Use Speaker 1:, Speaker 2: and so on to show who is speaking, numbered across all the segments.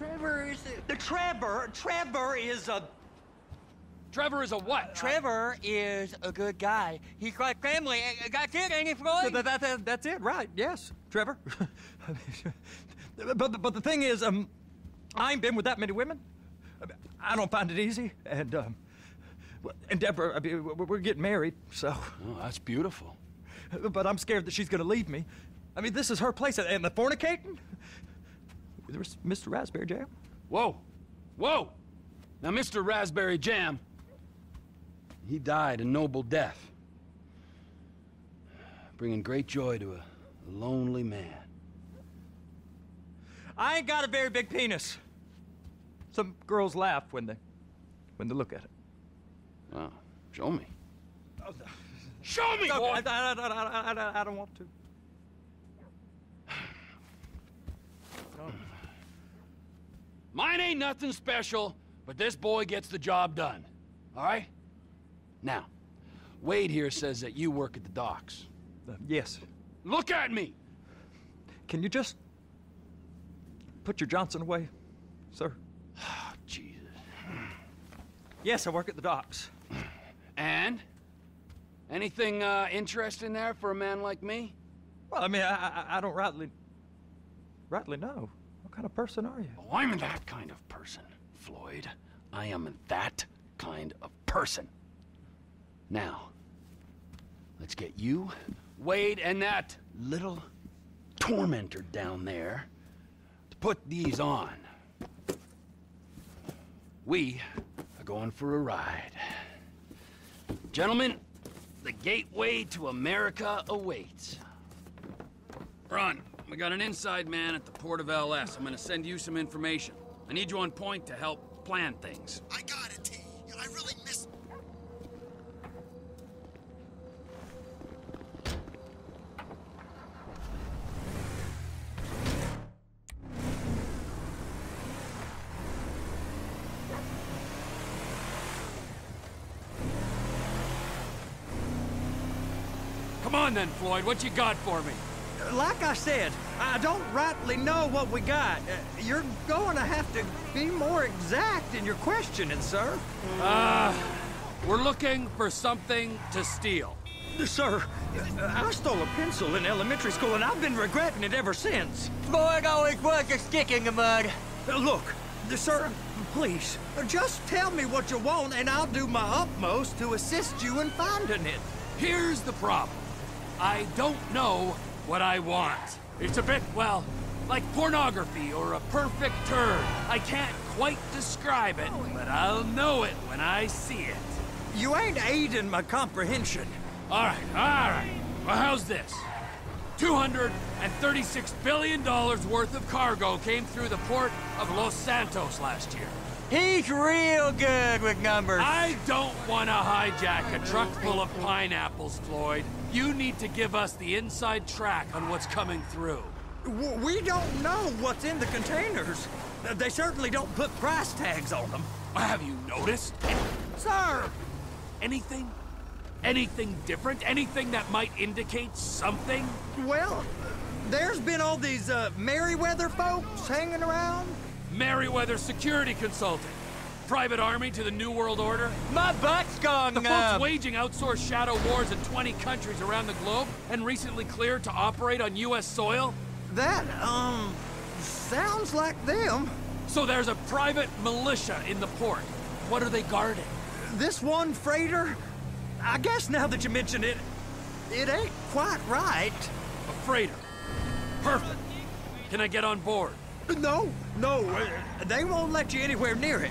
Speaker 1: Trevor is Trevor is a...
Speaker 2: Trevor is a what?
Speaker 1: Trevor is a good guy. He's like family. That's it, ain't it, Floyd?
Speaker 3: That's it, right? Yes, Trevor. but the thing is, I ain't been with that many women. I don't find it easy, and Deborah, I mean, we're getting married, so.
Speaker 2: Oh, that's beautiful.
Speaker 3: But I'm scared that she's gonna leave me. I mean, this is her place, and the fornicating? There's Mr. Raspberry Jam.
Speaker 2: Whoa, whoa! Now, Mr. Raspberry Jam, he died a noble death, bringing great joy to a lonely man.
Speaker 3: I ain't got a very big penis. Some girls laugh when they look at it.
Speaker 2: Oh, show me. Show me, boy!
Speaker 3: I don't want to.
Speaker 2: Mine ain't nothing special, but this boy gets the job done. All right? Now, Wade here says that you work at the docks.
Speaker 3: Yes.
Speaker 2: Look at me!
Speaker 3: Can you just put your Johnson away, sir?
Speaker 2: Oh, Jesus.
Speaker 3: Yes, I work at the docks.
Speaker 2: And? Anything interesting there for a man like me?
Speaker 3: Well, I mean, I don't rightly know. What kind of person are you?
Speaker 2: Oh, I'm that kind of person, Floyd. I am that kind of person. Now, let's get you, Wade, and that little tormentor down there to put these on. We are going for a ride. Gentlemen, the gateway to America awaits. Ron, we got an inside man at the port of LS. I'm gonna send you some information. I need you on point to help plan things.
Speaker 4: I got it, T. I really miss...
Speaker 2: Come on then, Floyd, what you got for me?
Speaker 3: Like I said, I don't rightly know what we got. You're going to have to be more exact in your questioning, sir.
Speaker 2: We're looking for something to steal.
Speaker 3: Sir, I stole a pencil in elementary school, and I've been regretting it ever since.
Speaker 1: Floyd always was a stick in the mud.
Speaker 3: Look, sir, please, just tell me what you want, and I'll do my utmost to assist you in finding it.
Speaker 2: Here's the problem. I don't know what I want. It's a bit, well, like pornography or a perfect turd. I can't quite describe it, but I'll know it when I see it.
Speaker 3: You ain't aiding my comprehension.
Speaker 2: All right. Well, how's this? $236 billion worth of cargo came through the port of Los Santos last year.
Speaker 1: He's real good with numbers.
Speaker 2: I don't want to hijack a truck full of pineapples, Floyd. You need to give us the inside track on what's coming through.
Speaker 3: We don't know what's in the containers. They certainly don't put price tags on them.
Speaker 2: Have you noticed?
Speaker 3: Sir!
Speaker 2: Anything? Anything different? Anything that might indicate something?
Speaker 3: Well, there's been all these Merryweather folks hanging around.
Speaker 2: Merryweather Security Consulting. Private army to the New World Order.
Speaker 1: My butt's gone
Speaker 2: The folks waging outsourced shadow wars in 20 countries around the globe and recently cleared to operate on U.S. soil.
Speaker 3: That, sounds like them.
Speaker 2: So there's a private militia in the port. What are they guarding?
Speaker 3: This one freighter, I guess now that you mention it, it ain't quite right.
Speaker 2: A freighter. Perfect. Can I get on board?
Speaker 3: No, they won't let you anywhere near it.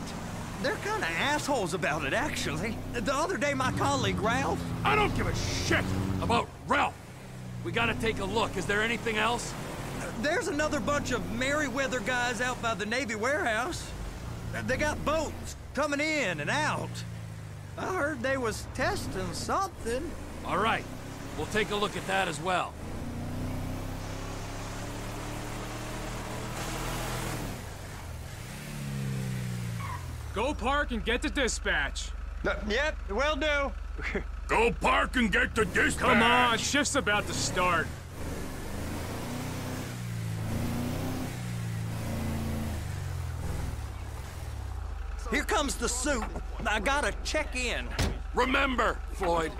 Speaker 3: They're kind of assholes about it, actually. The other day, my colleague, Ralph...
Speaker 2: I don't give a shit about Ralph. We gotta take a look. Is there anything else?
Speaker 3: There's another bunch of Merryweather guys out by the Navy warehouse. They got boats coming in and out. I heard they was testing something.
Speaker 2: All right. We'll take a look at that as well.
Speaker 5: Go park and get to dispatch.
Speaker 3: Yep, will do.
Speaker 2: Go park and get to dispatch!
Speaker 5: Come on, shift's about to start.
Speaker 3: Here comes the soup. I gotta check in.
Speaker 2: Remember, Floyd,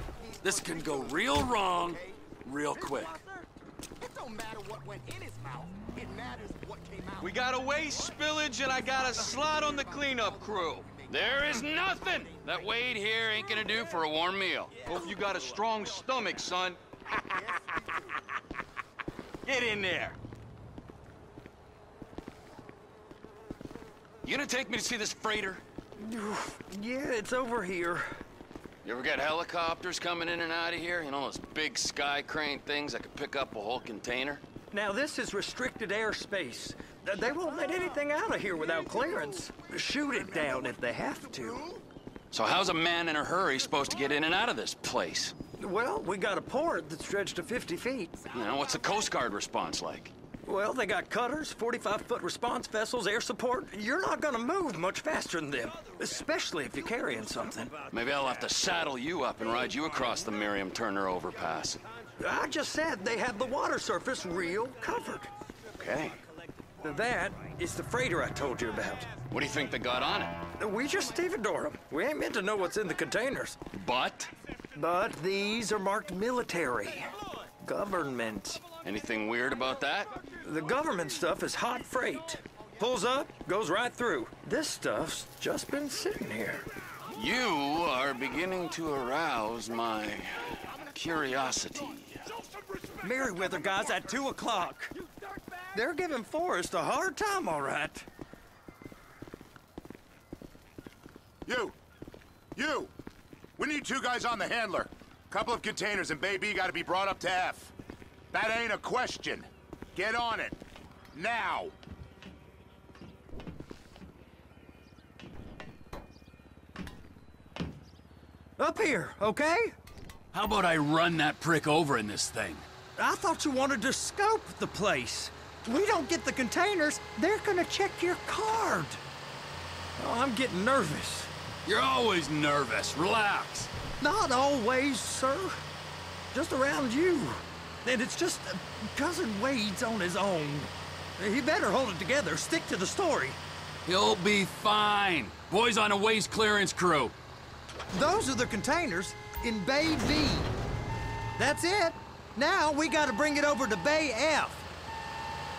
Speaker 2: this can go real wrong real quick.
Speaker 4: It don't matter what went in his mouth. It matters what came out.
Speaker 1: We got a waste spillage and I got a slot on the cleanup crew.
Speaker 2: There is nothing that Wade here ain't gonna do for a warm meal.
Speaker 1: Hope you got a strong stomach, son. Get in there.
Speaker 2: You gonna take me to see this freighter?
Speaker 3: Yeah, it's over here.
Speaker 2: You ever get helicopters coming in and out of here? You know, those big sky crane things that could pick up a whole container?
Speaker 3: Now, this is restricted airspace. They won't let anything out of here without clearance. Shoot it down if they have to.
Speaker 2: So how's a man in a hurry supposed to get in and out of this place?
Speaker 3: Well, we got a port that stretched to 50 feet.
Speaker 2: You know, what's the Coast Guard response like?
Speaker 3: Well, they got cutters, 45-foot response vessels, air support. You're not gonna move much faster than them, especially if you're carrying something.
Speaker 2: Maybe I'll have to saddle you up and ride you across the Miriam Turner overpass.
Speaker 3: I just said they have the water surface real covered.
Speaker 2: Okay.
Speaker 3: That is the freighter I told you about.
Speaker 2: What do you think they got on it?
Speaker 3: We just stevedore them. We ain't meant to know what's in the containers.
Speaker 2: But?
Speaker 3: But these are marked military. Government.
Speaker 2: Anything weird about that?
Speaker 3: The government stuff is hot freight. Pulls up, goes right through. This stuff's just been sitting here.
Speaker 2: You are beginning to arouse my curiosity.
Speaker 3: Merryweather guys at 2 o'clock. They're giving Forrest a hard time, all right.
Speaker 6: You! We need 2 guys on the handler. Couple of containers and Bay B gotta be brought up to F. That ain't a question. Get on it. Now!
Speaker 3: Up here, okay?
Speaker 2: How about I run that prick over in this thing?
Speaker 3: I thought you wanted to scope the place. We don't get the containers, they're gonna check your card. Oh, I'm getting nervous.
Speaker 2: You're always nervous. Relax.
Speaker 3: Not always, sir. Just around you. And it's just Cousin Wade's on his own. He better hold it together, stick to the story.
Speaker 2: He'll be fine. Boys on a waste clearance crew.
Speaker 3: Those are the containers in Bay B. That's it. Now we gotta bring it over to Bay F.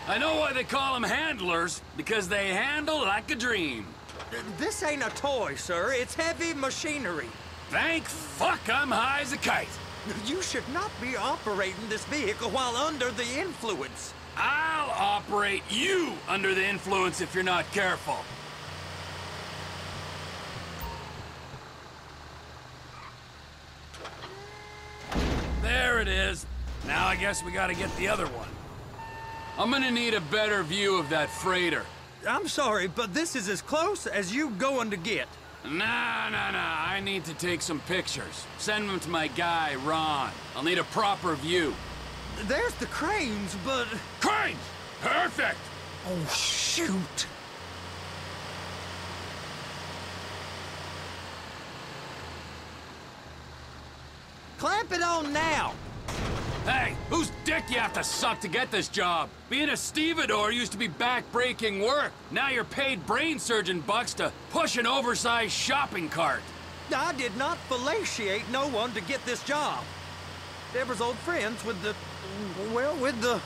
Speaker 2: I know why they call them handlers, because they handle like a dream.
Speaker 3: This ain't a toy, sir. It's heavy machinery.
Speaker 2: Thank fuck I'm high as a kite.
Speaker 3: You should not be operating this vehicle while under the influence.
Speaker 2: I'll operate you under the influence if you're not careful. There it is. Now I guess we gotta get the other one. I'm gonna need a better view of that freighter.
Speaker 3: I'm sorry, but this is as close as you going to get.
Speaker 2: Nah. I need to take some pictures. Send them to my guy, Ron. I'll need a proper view.
Speaker 3: There's the cranes, but...
Speaker 2: Cranes! Perfect!
Speaker 3: Oh, shoot! Clamp it on now!
Speaker 2: Hey, whose dick you have to suck to get this job? Being a stevedore used to be back-breaking work. Now you're paid brain surgeon bucks to push an oversized shopping cart.
Speaker 3: I did not fellatiate no one to get this job. Deborah's old friends with the... well, with the...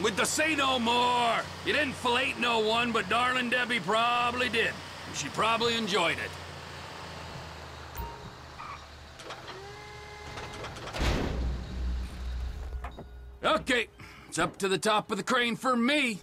Speaker 2: With the say no more. You didn't fillet no one, but darling Debbie probably did. She probably enjoyed it. Okay, it's up to the top of the crane for me.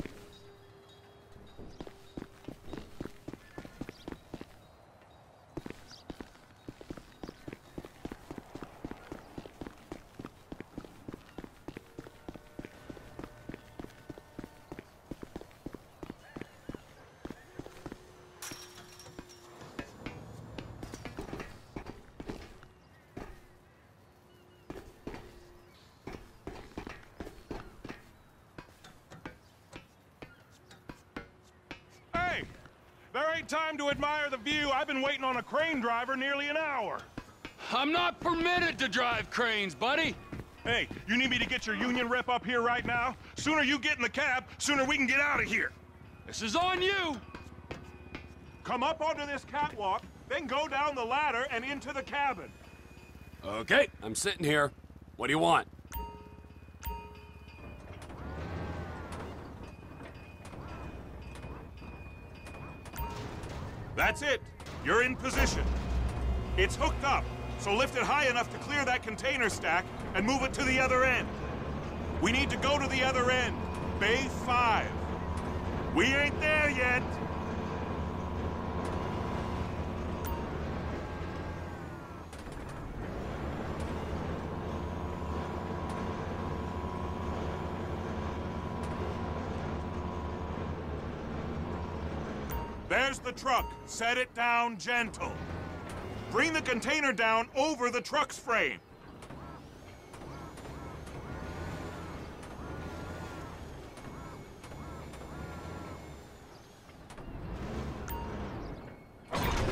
Speaker 7: There ain't time to admire the view. I've been waiting on a crane driver nearly an hour.
Speaker 2: I'm not permitted to drive cranes, buddy.
Speaker 7: Hey, you need me to get your union rep up here right now? Sooner you get in the cab, sooner we can get out of here.
Speaker 2: This is on you.
Speaker 7: Come up onto this catwalk, then go down the ladder and into the cabin.
Speaker 8: Okay, I'm sitting here. What do you want?
Speaker 7: That's it. You're in position. It's hooked up, so lift it high enough to clear that container stack and move it to the other end. We need to go to the other end, Bay 5. We ain't there yet. There's the truck. Set it down gentle. Bring the container down over the truck's frame.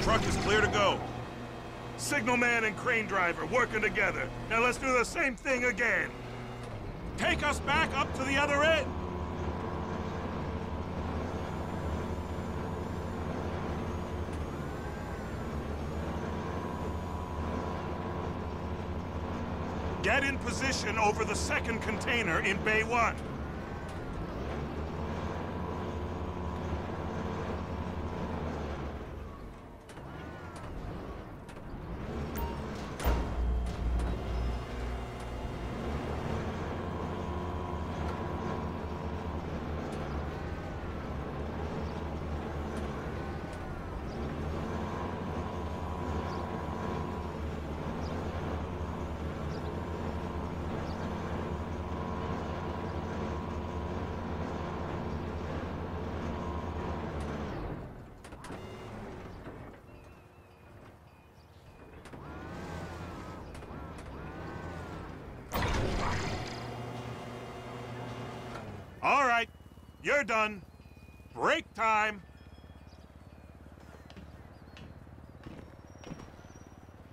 Speaker 7: Truck is clear to go. Signalman and crane driver working together. Now let's do the same thing again. Take us back up to the other end. Get in position over the second container in Bay 1. All right, you're done. Break time.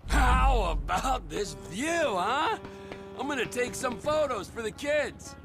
Speaker 8: How about this view, huh? I'm gonna take some photos for the kids.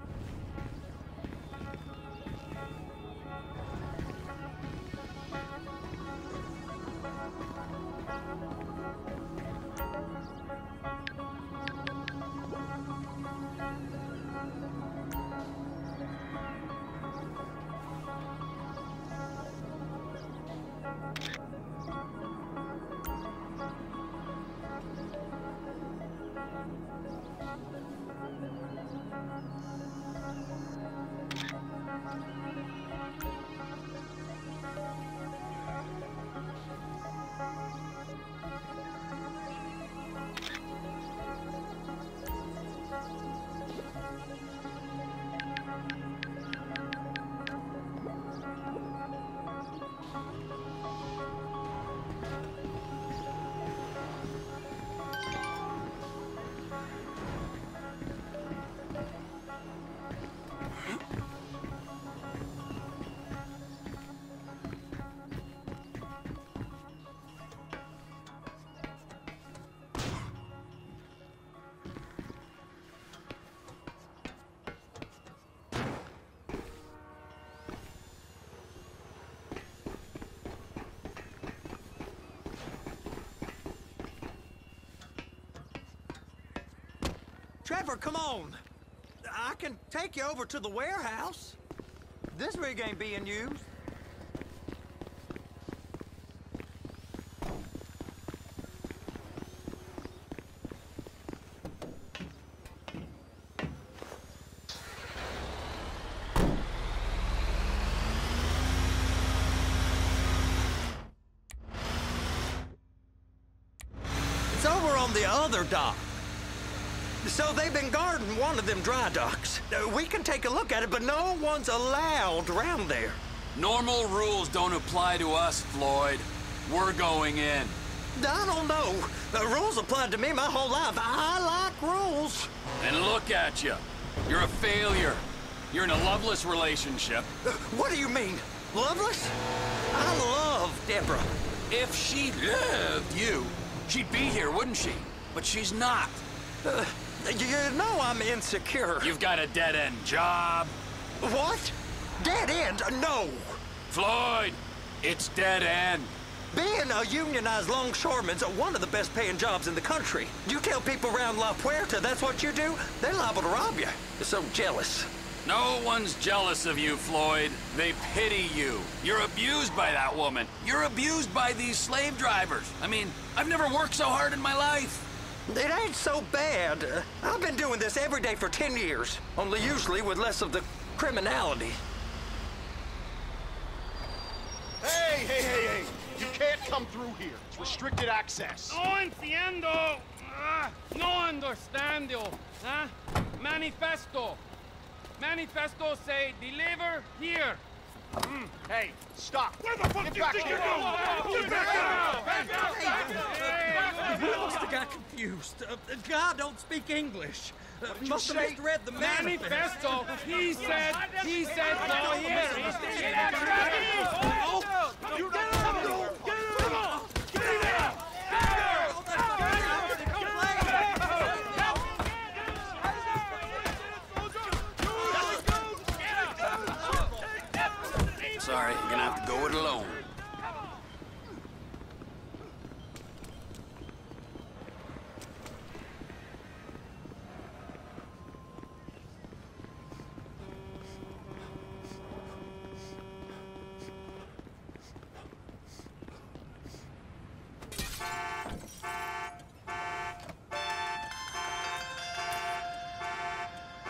Speaker 3: Trevor, come on. I can take you over to the warehouse. This rig ain't being used. It's over on the other dock. So they've been guarding one of them dry docks. We can take a look at it, but no one's allowed around there.
Speaker 8: Normal rules don't apply to us, Floyd. We're going in.
Speaker 3: I don't know. The rules applied to me my whole life. I like rules.
Speaker 8: And look at you. You're a failure. You're in a loveless relationship.
Speaker 3: What do you mean? Loveless? I love Deborah.
Speaker 8: If she loved you, she'd be here, wouldn't she? But she's not.
Speaker 3: You know I'm insecure.
Speaker 8: You've got a dead-end job.
Speaker 3: What? Dead end? No.
Speaker 8: Floyd, it's dead end.
Speaker 3: Being a unionized longshoreman's one of the best paying jobs in the country. You tell people around La Puerta that's what you do, they're liable to rob you. They're so jealous.
Speaker 8: No one's jealous of you, Floyd. They pity you. You're abused by that woman. You're abused by these slave drivers. I mean, I've never worked so hard in my life.
Speaker 3: It ain't so bad. I've been doing this every day for 10 years, only usually with less of the criminality.
Speaker 9: Hey! You can't come through here. It's restricted access.
Speaker 5: No entiendo. No understando. Huh? Manifesto. Manifesto say deliver here.
Speaker 9: Hey, stop.
Speaker 5: Where the fuck do you think you're going?
Speaker 3: He must have got confused. The guy don't speak English. Must have misread the
Speaker 5: Manifesto. He said no here.
Speaker 8: Sorry, you're gonna have to go it alone.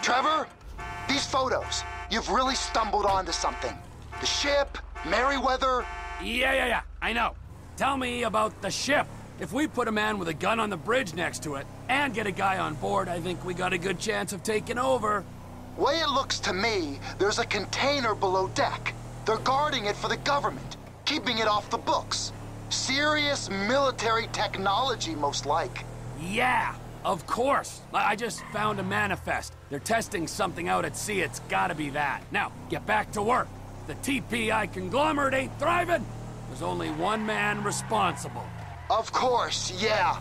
Speaker 10: Trevor, these photos, you've really stumbled onto something. The ship, Merryweather.
Speaker 8: Yeah, I know. Tell me about the ship. If we put a man with a gun on the bridge next to it and get a guy on board, I think we got a good chance of taking over.
Speaker 10: Way it looks to me, there's a container below deck. They're guarding it for the government, keeping it off the books. Serious military technology, most like.
Speaker 8: Yeah, of course. I just found a manifest. They're testing something out at sea. It's gotta be that. Now, get back to work. The TPI conglomerate ain't thriving. There's only one man responsible.
Speaker 10: Of course, yeah.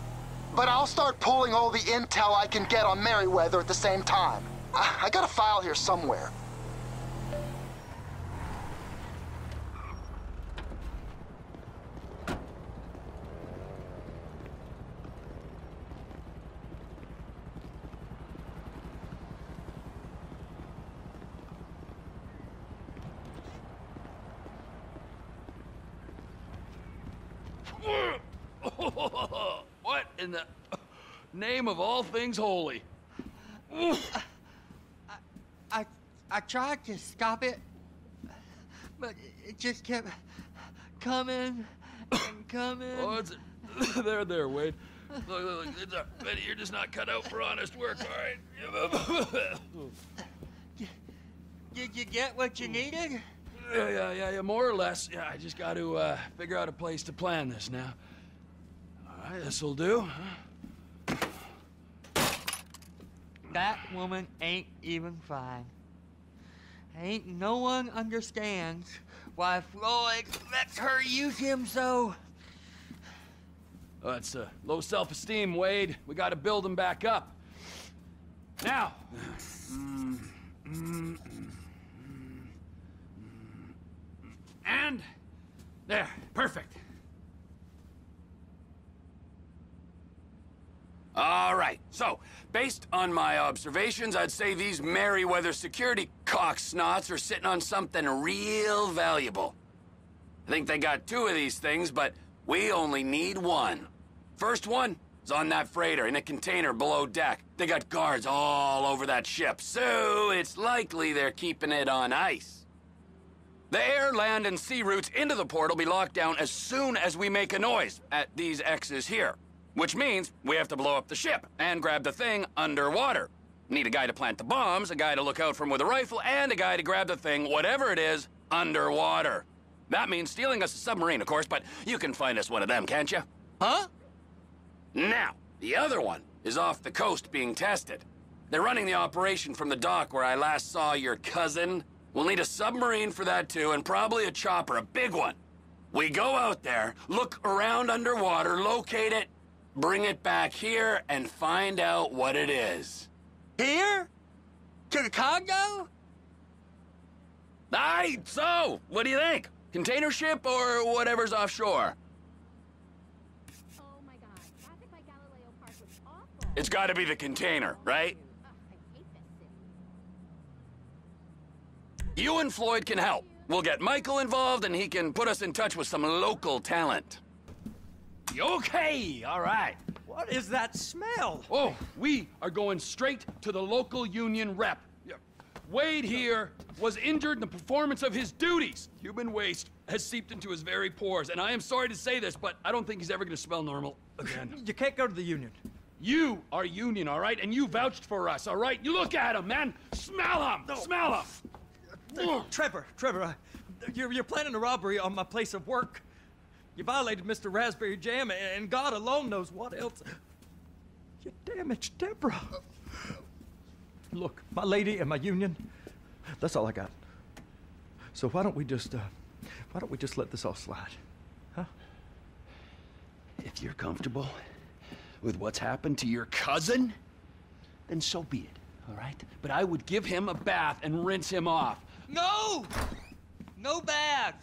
Speaker 10: But I'll start pulling all the intel I can get on Merryweather at the same time. I got a file here somewhere.
Speaker 2: What in the name of all things holy?
Speaker 1: I tried to stop it, but it just kept coming and coming.
Speaker 2: Oh, it's there, Wade. Look, it's Betty, you're just not cut out for honest work, all right?
Speaker 1: Did you get what you needed?
Speaker 2: Yeah, more or less. Yeah, I just got to figure out a place to plan this now. All right, this'll do.
Speaker 1: That woman ain't even fine. Ain't no one understands why Floyd lets her use him so.
Speaker 2: Oh, that's low self-esteem, Wade. We got to build him back up. Now. And there, perfect.
Speaker 8: All right, so, based on my observations, I'd say these Merryweather security cocksnots are sitting on something real valuable. I think they got 2 of these things, but we only need 1. First one is on that freighter in a container below deck. They got guards all over that ship, so it's likely they're keeping it on ice. The air, land, and sea routes into the port will be locked down as soon as we make a noise at these X's here. Which means we have to blow up the ship and grab the thing underwater. Need a guy to plant the bombs, a guy to look out for him with a rifle, and a guy to grab the thing, whatever it is, underwater. That means stealing us a submarine, of course, but you can find us one of them, can't you?
Speaker 1: Huh?
Speaker 8: Now, the other one is off the coast being tested. They're running the operation from the dock where I last saw your cousin. We'll need a submarine for that too, and probably a chopper, a big one. We go out there, look around underwater, locate it, bring it back here, and find out what it is.
Speaker 1: Here? To the Congo?
Speaker 8: Aye, so, what do you think? Container ship or whatever's offshore? It's gotta be the container, right? You and Floyd can help. We'll get Michael involved and he can put us in touch with some local talent.
Speaker 2: Okay, all right.
Speaker 3: What is that smell?
Speaker 2: Oh, we are going straight to the local union rep. Wade here was injured in the performance of his duties. Human waste has seeped into his very pores, and I am sorry to say this, but I don't think he's ever gonna smell normal again.
Speaker 3: You can't go to the union.
Speaker 2: You are union, all right? And you vouched for us, all right? You look at him, man. Smell him. No. Smell him.
Speaker 3: Trevor, you're planning a robbery on my place of work. You violated Mr. Raspberry Jam, and God alone knows what else. You damaged Deborah. Look, my lady and my union, that's all I got. So why don't we just let this all slide, huh?
Speaker 2: If you're comfortable with what's happened to your cousin, then so be it, all right? But I would give him a bath and rinse him off.
Speaker 1: No! No bath!